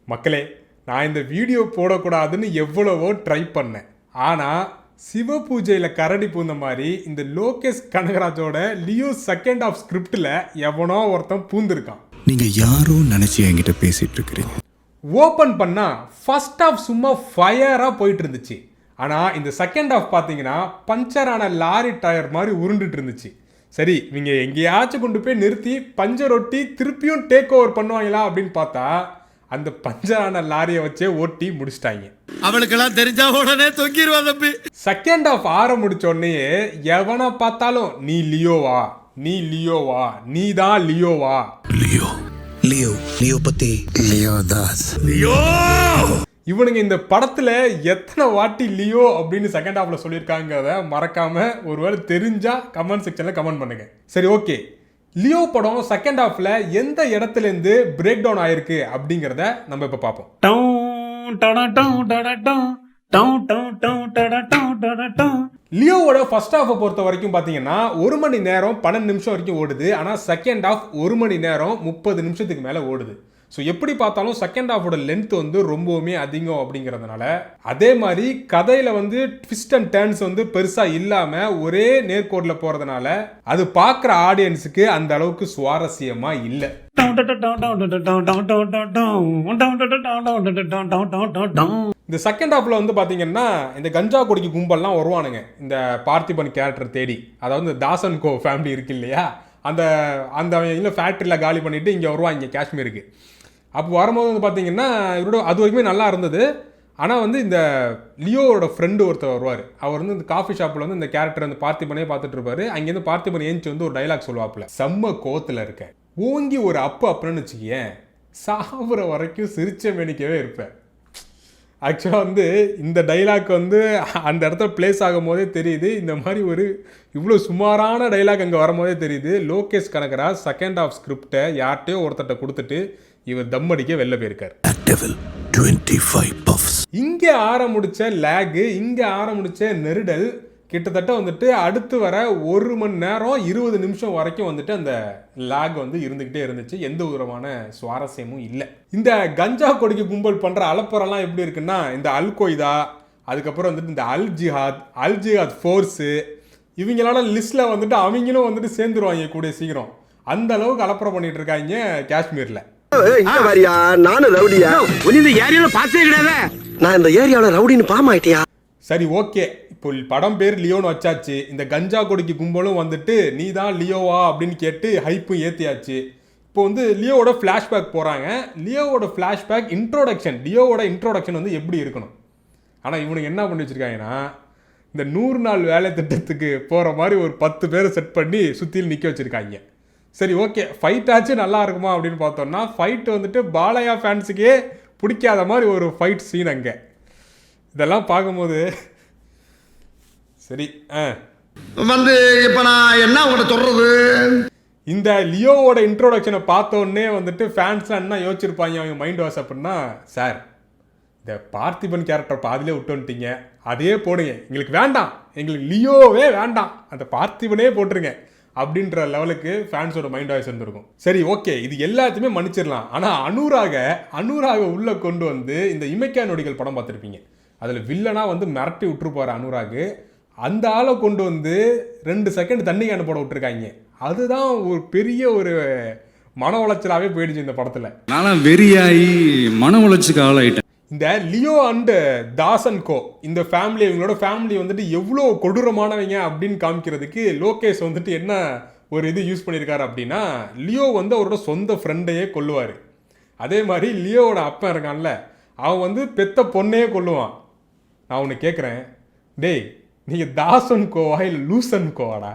மக்களே, நான் இந்த வீடியோ போடக்கூடாதுன்னு எவ்வளவோ ட்ரை பண்ணேன். ஆனால் சிவ பூஜையில் கரடி பூந்த மாதிரி இந்த லோகேஷ் கனகராஜோட லியோ செகண்ட் ஆஃப் ஸ்கிரிப்டில் எவனோ ஒருத்தன் பூந்திருக்கான். நீங்கள் யாரோ நினச்சி என்கிட்ட பேசிகிட்டு இருக்கிறீங்க. ஓப்பன் பண்ணால் ஃபர்ஸ்ட் ஆஃப் சும்மா ஃபயராக போயிட்டு இருந்துச்சு. ஆனால் இந்த செகண்ட் ஆஃப் பார்த்தீங்கன்னா பஞ்சரான லாரி டயர் மாதிரி உருண்டுட்டு இருந்துச்சு. சரி, இவங்க எங்கேயாச்சும் கொண்டு போய் நிறுத்தி பஞ்சர் ஒட்டி திருப்பியும் டேக் ஓவர் பண்ணுவாங்களா அப்படின்னு பார்த்தா அந்த பஞ்சரான லாரியை வச்சே ஓட்டி முடிச்சிட்டாங்க. அவளுக்கெல்லாம் தெரிஞ்சா உடனே தொங்கிடுவா தம்பி. செகண்ட் ஆஃப் முடிச்ச உடனே எவனை பார்த்தாலும் நீ லியோவா, நீ லியோவா, நீ தான் லியோவா. லியோ லியோ லியோ பத்தி லியோ தாஸ் லியோ. இவனுங்க இந்த படத்துல எத்தனை வாட்டி லியோ அப்படின்னு செகண்ட் ஹாஃப்ல சொல்லியிருக்காங்கிறத மறக்காம ஒருவேளை தெரிஞ்சா கமெண்ட் செக்ஷன்ல கமெண்ட் பண்ணுங்க. சரி, ஓகே, லியோ படம் செகண்ட் ஹாஃப்ல எந்த இடத்துல இருந்து பிரேக் டவுன் ஆயிருக்கு அப்படிங்கிறத நம்ம இப்ப பார்ப்போம். லியோவோட ஃபர்ஸ்ட் ஹாஃபை பொறுத்த வரைக்கும் பார்த்தீங்கன்னா 1 மணி நேரம் 12 நிமிஷம் வரைக்கும் ஓடுது. ஆனால் செகண்ட் ஹாஃப் 1 மணி நேரம் 30 நிமிஷத்துக்கு மேலே ஓடுது. ஸோ எப்படி பார்த்தாலும் செகண்ட் ஹாஃபோட லென்த் வந்து ரொம்பவுமே அதிகம் அப்படிங்கிறதுனால, அதே மாதிரி கதையில் வந்து ட்விஸ்ட் அண்ட் டர்ன்ஸ் வந்து பெருசாக இல்லாமல் ஒரே நேர்கோட்டில் போகிறதுனால அது பார்க்குற ஆடியன்ஸுக்கு அந்த அளவுக்கு சுவாரஸ்யமாக இல்லை. இந்த செகண்ட் ஹாஃப்ல வந்து பாத்தீங்கன்னா இந்த கஞ்சா குடிக்கு கும்பல்லாம் வருவானுங்க இந்த பார்த்திபன் கேரக்டர் தேடி. அதாவது இந்த தாசன் கோ ஃபேமிலி இருக்கு இல்லையா, அந்த அந்த ஃபேக்ட்ரியில் காலி பண்ணிட்டு இங்கே வருவாங்க காஷ்மீருக்கு. அப்போ வரும்போது வந்து பார்த்தீங்கன்னா இவரோட அது வரைக்குமே நல்லா இருந்தது. ஆனால் வந்து இந்த லியோவோட ஃப்ரெண்டு ஒருத்தர் வருவார். அவர் வந்து இந்த காஃபி ஷாப்பில் வந்து இந்த கேரக்டர் அந்த பார்த்திபனே பார்த்துட்டு இருப்பாரு. அங்கேருந்து பார்த்திபன் ஏஞ்சி வந்து ஒரு டைலாக் சொல்லுவாப்புல, செம்ம கோத்தில் இருக்க ஓங்கி ஒரு அப்புன்னு வச்சுக்கேன், சாப்பிட்ற வரைக்கும் சிரிச்ச மேனிக்கவே இருப்பேன். ஆக்சுவலாக வந்து இந்த டைலாக் வந்து அந்த இடத்துல பிளேஸ் ஆகும் போதே தெரியுது, இந்த மாதிரி ஒரு இவ்வளோ சுமாரான டைலாக் அங்கே வரும்போதே தெரியுது லோகேஷ் கனகராஜ் செகண்ட் ஆஃப் ஸ்கிரிப்டை யார்கிட்டையோ ஒருத்தட்ட கொடுத்துட்டு இவர் தம் அடிக்க வெளில போயிருக்கார். இங்கே ஆரம்பிச்ச லேகு, இங்கே ஆரம்பிச்ச நெருடல் கிட்டத்தட்ட வந்துட்டு அடுத்து வர 1 மணி நேரம் 20 நிமிஷம் வரைக்கும் வந்துட்டு அந்த லேக் வந்து இருந்துக்கிட்டே இருந்துச்சு. எந்த விதமான சுவாரஸ்யமும் இல்லை. இந்த கஞ்சா கொடிக்கு கும்பல் பண்ணுற அலப்பரெல்லாம் எப்படி இருக்குன்னா, இந்த அல் கொய்தா, அதுக்கப்புறம் வந்துட்டு இந்த அல் ஜிஹாத் ஃபோர்ஸு, இவங்களோட லிஸ்ட்டில் வந்துட்டு அவங்களும் வந்துட்டு சேர்ந்துருவாங்க கூடிய சீக்கிரம். அந்த அளவுக்கு அலப்பறம் பண்ணிட்டு இருக்காங்க காஷ்மீரில். நானும் ரவுடியா? இந்த ஏரியாவில் பார்த்தே கிடையாது. நான் இந்த ஏரியாவில் ரவுடின்னு பாமாயிட்டியா? சரி, ஓகே, இப்போ படம் பேர் லியோன்னு வச்சாச்சு. இந்த கஞ்சா கொடிக்கு கும்பலும் வந்துட்டு நீ தான் லியோவா அப்படின்னு கேட்டு ஹைப்பும் ஏற்றியாச்சு. இப்போ வந்து லியோவோட ஃப்ளாஷ்பேக் போகிறாங்க. லியோவோட ஃப்ளாஷ்பேக் லியோவோட இன்ட்ரோடக்ஷன் வந்து எப்படி இருக்கணும். ஆனால் இவனுக்கு என்ன பண்ணி வச்சுருக்காங்கன்னா, இந்த 100 நாள் வேலை திட்டத்துக்கு போகிற மாதிரி ஒரு 10 பேரை செட் பண்ணி சுற்றியில் நிற்க வச்சுருக்காங்க. சரி, ஓகே, ஃபைட் ஆச்சு நல்லா இருக்குமா அப்படின்னு பார்த்தோம்னா, ஃபைட்டு வந்துட்டு பாலையா ஃபேன்ஸுக்கே பிடிக்காத மாதிரி ஒரு ஃபைட் சீன் அங்கே. இதெல்லாம் பார்க்கும்போது சரி வந்து இப்போ நான் என்ன உங்கள்கிட்ட சொல்றது, இந்த லியோவோட இன்ட்ரோடக்ஷனை பார்த்தோன்னே வந்துட்டு ஃபேன்ஸ்லாம் என்ன யோசிச்சிருப்பாங்க அவங்க மைண்ட் வாஷ் அப்படின்னா, சார் இந்த பார்த்திபன் கேரக்டர் பாதிலே விட்டு வந்துட்டீங்க, அதே போடுங்க, எங்களுக்கு வேண்டாம், எங்களுக்கு லியோவே வேண்டாம், அந்த பார்த்திபனே போட்டுருங்க அப்படின்ற லெவலுக்கு ஃபேன்ஸோட மைண்ட் வாய்ஸ் இருந்திருக்கும். சரி, ஓகே, இது எல்லாத்தையுமே மன்னிச்சிடலாம். ஆனால் அனுராக உள்ளே கொண்டு வந்து இந்த இமைக்கா நொடிகள் படம் பார்த்துருப்பீங்க, அதில் வில்லனாக வந்து மிரட்டி விட்டுருப்பாரு அனுராக். அந்த ஆளை கொண்டு வந்து 2 செகண்ட் தண்ணி கேன் போட விட்டுருக்காங்க. அதுதான் ஒரு பெரிய ஒரு மன உளைச்சலாகவே போயிடுச்சு இந்த படத்தில். நான் வெறியாகி மன உளைச்சுக்கு ஆளாயிட்டேன். இந்த லியோ அண்ட் தாசன் கோ இந்த ஃபேமிலி, இவங்களோட ஃபேமிலி வந்துட்டு எவ்வளோ கொடூரமானவங்க அப்படின்னு காமிக்கிறதுக்கு லோகேஷ் வந்துட்டு என்ன ஒரு இது யூஸ் பண்ணியிருக்காரு அப்படின்னா, லியோ வந்து அவரோட சொந்த ஃப்ரெண்டையே கொல்லுவார். அதே மாதிரி லியோவோட அப்பா இருக்கான்ல, அவன் வந்து பெத்த பொண்ணையே கொல்லுவான். நான் ஒன்று கேட்குறேன், டேய் நீங்கள் தாசன் கோவா இல்லை லூசன் கோவாடா?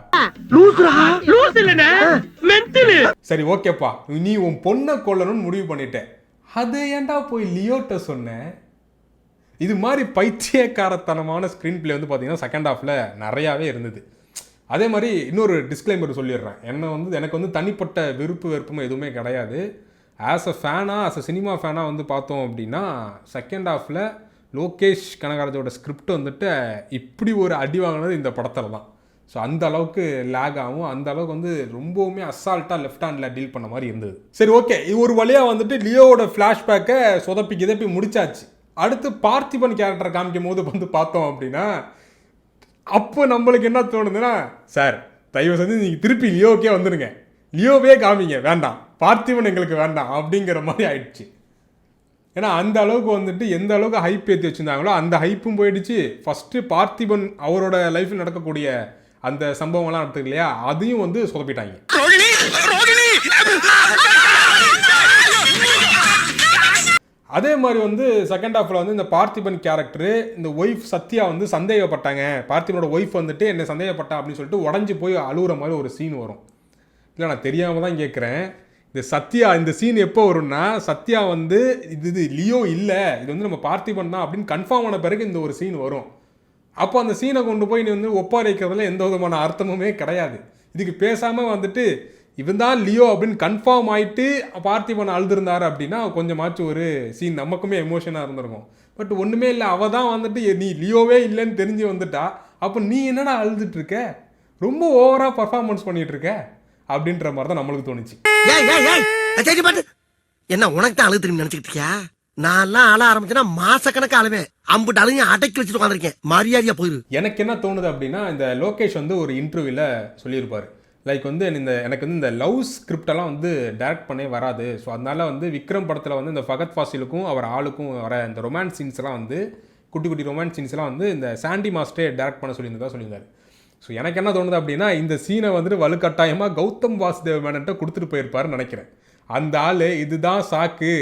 சரி, ஓகேப்பா, நீ உன் பொண்ணை கொல்லணும்னு முடிவு பண்ணிட்டேன், அது ஏன்டா போய் லியோட்ட சொன்னேன்? இது மாதிரி பைத்தியக்காரத்தனமான ஸ்க்ரீன் பிளே வந்து பார்த்தீங்கன்னா செகண்ட் ஹாஃபில் நிறையாவே இருந்தது. அதே மாதிரி இன்னொரு டிஸ்க்ளைமர் சொல்லிடுறேன், எனக்கு வந்து தனிப்பட்ட வெறுப்பும் எதுவுமே கிடையாது. ஆஸ் அ சினிமா ஃபேனாக வந்து பார்த்தோம் அப்படின்னா செகண்ட் ஹாஃபில் லோகேஷ் கனகராஜோட ஸ்கிரிப்ட் வந்துட்டு இப்படி ஒரு அடி வாங்கினது இந்த படத்தில் தான். ஸோ அந்த அளவுக்கு லேக் ஆகும், அந்த அளவுக்கு வந்து ரொம்பவுமே அசால்ட்டாக லெஃப்ட் ஹேண்டில் டீல் பண்ண மாதிரி இருந்தது. சரி ஓகே, ஒரு வழியாக வந்துட்டு லியோவோட ஃப்ளாஷ்பேக்கை சொதப்பி முடிச்சாச்சு. அடுத்து பார்த்திபன் கேரக்டரை காமிக்கும் போது வந்து பார்த்தோம் அப்படின்னா அப்போ நம்மளுக்கு என்ன தோணுதுன்னா, சார் தயவு செஞ்சு நீங்கள் திருப்பி லியோக்கே வந்துடுங்க, லியோவே காமிங்க, வேண்டாம் பார்த்திபன் எங்களுக்கு வேண்டாம் அப்படிங்கிற மாதிரி ஆயிடுச்சு. ஏன்னா அந்த அளவுக்கு வந்துட்டு எந்த அளவுக்கு ஹைப் ஏற்றி வச்சுருந்தாங்களோ அந்த ஹைப்பும் போயிடுச்சு. ஃபஸ்ட்டு பார்த்திபன் அவரோட லைஃப்பில் நடக்கக்கூடிய அந்த சம்பவங்கள்லாம் நடத்துக்கு இல்லையா, அதையும் வந்து சொதப்பிட்டாங்க. அதே மாதிரி வந்து செகண்ட் ஹாஃபில் வந்து இந்த பார்த்திபன் கேரக்டரு இந்த ஒய்ஃப் சத்யா வந்து சந்தேகப்பட்டாங்க, பார்த்திபனோட ஒய்ஃப் வந்துட்டு என்ன சந்தேகப்பட்டா அப்படின்னு சொல்லிட்டு உடஞ்சி போய் அழுகுற மாதிரி ஒரு சீன் வரும். இல்லை நான் தெரியாமல் தான் கேட்குறேன், இந்த சத்யா இந்த சீன் எப்போ வரும்னா, சத்யா வந்து இது லியோ இல்லை, இது வந்து நம்ம பார்த்திபன் தான் அப்படின்னு கன்ஃபார்ம் ஆன பிறகு இந்த ஒரு சீன் வரும். அப்போ அந்த சீனை கொண்டு போய் நீ வந்து ஒப்பாரிக்கிறதுல எந்த விதமான அர்த்தமுமே கிடையாது. இதுக்கு பேசாமல் வந்துட்டு இவன் தான் லியோ அப்படின்னு கன்ஃபார்ம் ஆகிட்டு பார்த்திபன் அழுதுருந்தாரு அப்படின்னா கொஞ்சமாச்சும் ஒரு சீன் நமக்குமே எமோஷனாக இருந்திருக்கும். பட் ஒன்றுமே இல்லை, அவள் தான் வந்துட்டு நீ லியோவே இல்லைன்னு தெரிஞ்சு வந்துட்டா, அப்போ நீ என்னடா அழுதுட்ருக்க, ரொம்ப ஓவராக பர்ஃபார்மன்ஸ் பண்ணிகிட்டு இருக்க அப்படின்ற மாதிரி தான் நம்மளுக்கு தோணுச்சு. என்ன உனக்கு தான் அழுது திரும்பி நினைச்சுக்கிட்டு இருக்கியா? நான்லாம் அழ ஆரம்பிச்சேன்னா மாசக்கணக்கு அழுவேன், அம்புட்டு அழுங்க அடக்கி வச்சுட்டு உட்காந்துருக்கேன், மரியாதையா போயிரு. எனக்கு என்ன தோணுது அப்படின்னா, இந்த லோகேஷ் வந்து ஒரு இன்டர்வியூவில் சொல்லியிருப்பார், லைக் வந்து எனக்கு வந்து இந்த லவ் ஸ்கிரிப்டெல்லாம் வந்து டைரக்ட் பண்ணே வராது, ஸோ அதனால வந்து விக்ரம் படத்தில் வந்து இந்த ஃபகத் ஃபாசிலுக்கும் அவர் ஆளுக்கும் வர இந்த ரொமான்ஸ் சீன்ஸ்லாம் வந்து குட்டி குட்டி ரொமான்ஸ் சீன்ஸ்லாம் வந்து இந்த சாண்டி மாஸ்டரே டைரக்ட் பண்ண சொல்லியிருந்தார். ஸோ எனக்கு என்ன தோணுது அப்படின்னா, இந்த சீனை வந்துட்டு வலுக்கட்டாயமாக கௌதம் வாசுதேவ் மேனன்ட்ட கொடுத்துட்டு போயிருப்பாருன்னு நினைக்கிறேன். அந்த ஆள் இதுதான் சாக்கு,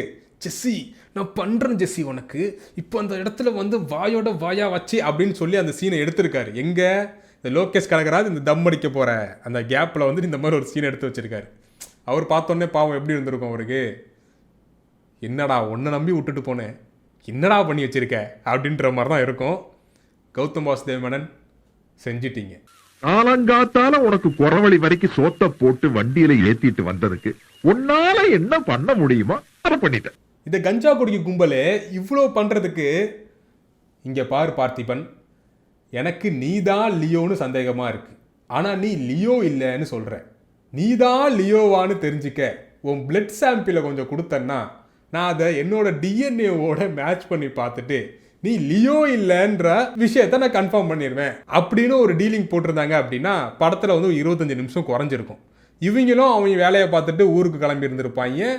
ஜெஸ்ஸி நான் பண்ணுறேன் ஜெஸ்ஸி உனக்கு இப்போ அந்த இடத்துல வந்து வாயோட வாயா வச்சு அப்படின்னு சொல்லி அந்த சீனை எடுத்திருக்காரு. எங்கே இந்த லோகேஷ் கனகராஜ் இந்த தம் அடிக்க போகிற அந்த கேப்பில் வந்துட்டு இந்த மாதிரி ஒரு சீனை எடுத்து வச்சுருக்காரு. அவர் பார்த்தோன்னே பாவம் எப்படி இருந்திருக்கும் அவருக்கு, என்னடா ஒன்றை நம்பி விட்டுட்டு போனேன், என்னடா பண்ணி வச்சுருக்க அப்படின்ற மாதிரி தான் இருக்கும். கௌதம் வாசுதேவ் மேனன் செஞ்சிட்டீங்க. காலங்காத்தால உனக்கு குறவழி வரைக்கும் சோத்த போட்டு வண்டியில ஏத்திட்டு வந்ததுக்கு உன்னால என்ன பண்ண முடியுமோ அதை பண்ணிட்டேன். இந்த கஞ்சா குடிக்க கும்பலே இவ்வளோ பண்ணுறதுக்கு இங்கே பாரு பார்த்திபன், எனக்கு நீ தான் லியோன்னு சந்தேகமாக இருக்குது, ஆனால் நீ லியோ இல்லைன்னு சொல்கிற, நீ தான் லியோவான்னு தெரிஞ்சுக்க உன் பிளட் சாம்பிளை கொஞ்சம் கொடுத்தன்னா நான் அதை என்னோட டிஎன்ஏவோட மேட்ச் பண்ணி பார்த்துட்டு நீ லியோ இல்லைன்ற விஷயத்த நான் கன்ஃபார்ம் பண்ணிடுவேன் அப்படின்னு ஒரு டீலிங் போட்டிருந்தாங்க அப்படின்னா படத்தில் வந்து 25 நிமிஷம் குறைஞ்சிருக்கும். இவங்களும் அவங்க வேலையை பார்த்துட்டு ஊருக்கு கிளம்பி இருந்திருப்பாங்க.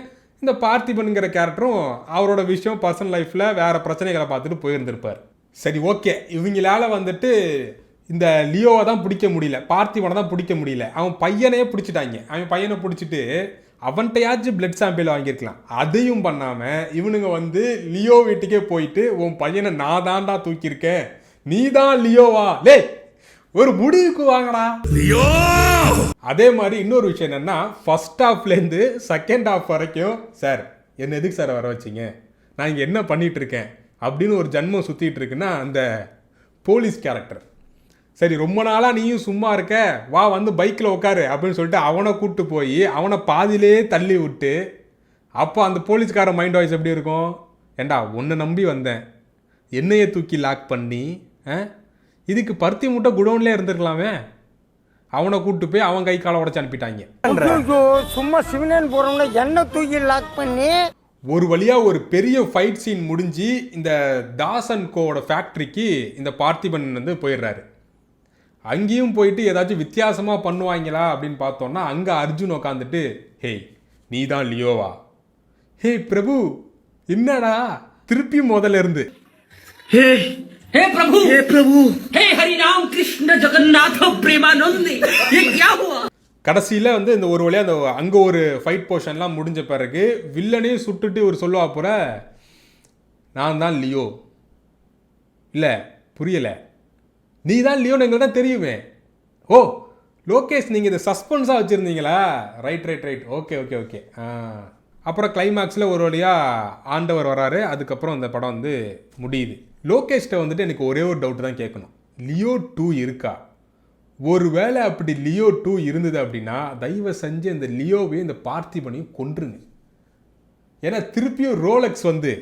இந்த பார்த்திபனுங்கிற கேரக்டரும் அவரோட விஷயம் பர்சனல் லைஃப்பில் வேறு பிரச்சனைகளை பார்த்துட்டு போயிருந்திருப்பார். சரி ஓகே, இவங்களால வந்துட்டு இந்த லியோவை தான் பிடிக்க முடியல, பார்த்திபனை தான் பிடிக்க முடியல, அவன் பையனையே பிடிச்சிட்டாங்க. அவன் பையனை பிடிச்சிட்டு அவன்கிட்டயாச்சும் பிளட் சாம்பிள் வாங்கியிருக்கலாம், அதையும் பண்ணாமல் இவனுங்க வந்து லியோ வீட்டுக்கே போயிட்டு உன் பையனை நான் தான்டா தூக்கியிருக்கேன், நீ தான் லியோவா, லே ஒரு முடிவுக்கு வாங்கடா லியோ. அதே மாதிரி இன்னொரு விஷயம் என்னன்னா, ஃபர்ஸ்ட் ஹாஃப்லேருந்து செகண்ட் ஹாஃப் வரைக்கும் சார் என்ன எதுக்கு சார் வர வச்சிங்க, நான் இங்கே என்ன பண்ணிட்டு இருக்கேன் அப்படின்னு ஒரு ஜன்மம் சுற்றிட்டு இருக்குன்னா அந்த போலீஸ் கேரக்டர். சரி ரொம்ப நாளாக நீயும் சும்மா இருக்க, வா வந்து பைக்கில் உட்காரு அப்படின்னு சொல்லிட்டு அவனை கூப்பிட்டு போய் அவனை பாதியிலே தள்ளி விட்டு, அப்போ அந்த போலீஸ்கார மைண்ட் வாய்ஸ் எப்படி இருக்கும், ஏண்டா உன்னை நம்பி வந்தேன், என்னையை தூக்கி லாக் பண்ணி இதுக்கு பருத்தி மூட்டை குடோன்லேயே இருந்திருக்கலாமே, அவனை கூப்பிட்டு போய் அவன் கை காலை உடச்சு அனுப்பிட்டாங்க. சும்மா சிவனன் போறவங்க என்ன தூக்கி லாக் பண்ணி ஒரு வழியாக ஒரு பெரிய ஃபைட் சீன் முடிஞ்சு இந்த தாசன் கோவோட ஃபேக்ட்ரிக்கு இந்த பார்த்திபன் வந்து போயிடுறாரு. அங்கேயும் போயிட்டு ஏதாச்சும் வித்தியாசமாக பண்ணுவாங்களா அப்படின்னு பார்த்தோன்னா அங்கே அர்ஜுன் உட்காந்துட்டு, ஹேய் நீ தான் லியோவா, ஹே பிரபு என்னடா திருப்பியும் முதல்ல இருந்து हे प्रभु हे हरि राम कृष्ण जगन्नाथ प्रेमानंद ये क्या हुआ. கடைசியில் வந்து இந்த ஒரு வழியாக அந்த அங்கே ஒரு ஃபைட் போர்ஷன்லாம் முடிஞ்ச பிறகு வில்லனையும் சுட்டுட்டு ஒரு சொல்லுவா போற, நான் தான் லியோ, இல்லை புரியலை, நீ தான் லியோன்னு எங்களுக்கு தான் தெரியுமே, ஓ லோகேஷ் நீங்கள் இதை சஸ்பென்ஸாக வச்சுருந்தீங்களா, ரைட் ஓகே. அப்புறம் கிளைமேக்ஸில் ஒரு வழியாக ஆண்டவர் வராரு, அதுக்கப்புறம் அந்த படம் வந்து முடியுது. லோகேஷ்கிட்ட வந்துட்டு எனக்கு ஒரே ஒரு டவுட் தான் கேட்கணும், லியோ 2 இருக்கா? ஒருவேளை அப்படி லியோ 2 இருந்தது அப்படின்னா தயவு செஞ்சு இந்த லியோவையும் இந்த பார்த்திபனையும் கொன்றுங்க. ஏன்னா திருப்பியும் ரோலெக்ஸ் வந்து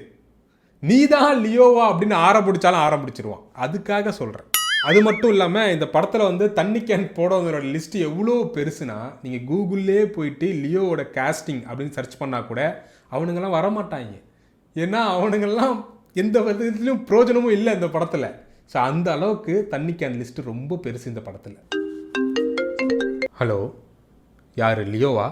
நீ தான் லியோவா அப்படின்னு ஆரம்பிச்சாலும் ஆரம்பிச்சிருவான். அதுக்காக சொல்கிறேன். அது மட்டும் இல்லாமல் இந்த படத்தில் வந்து தண்ணி கேன் போடுறவங்களோட லிஸ்ட் எவ்வளோ பெருசுனா நீங்கள் கூகுள்லே போயிட்டு லியோவோட காஸ்டிங் அப்படின்னு சர்ச் பண்ணால் கூட அவனுங்கெல்லாம் வரமாட்டாங்க. ஏன்னா அவனுங்கெல்லாம் எந்த விதத்துலையும் பிரயோஜனமும் இல்லை இந்த படத்தில். ஸோ அந்த அளவுக்கு தண்ணி கேன் லிஸ்ட்டு ரொம்ப பெருசு இந்த படத்தில். ஹலோ, யார் லியோவா?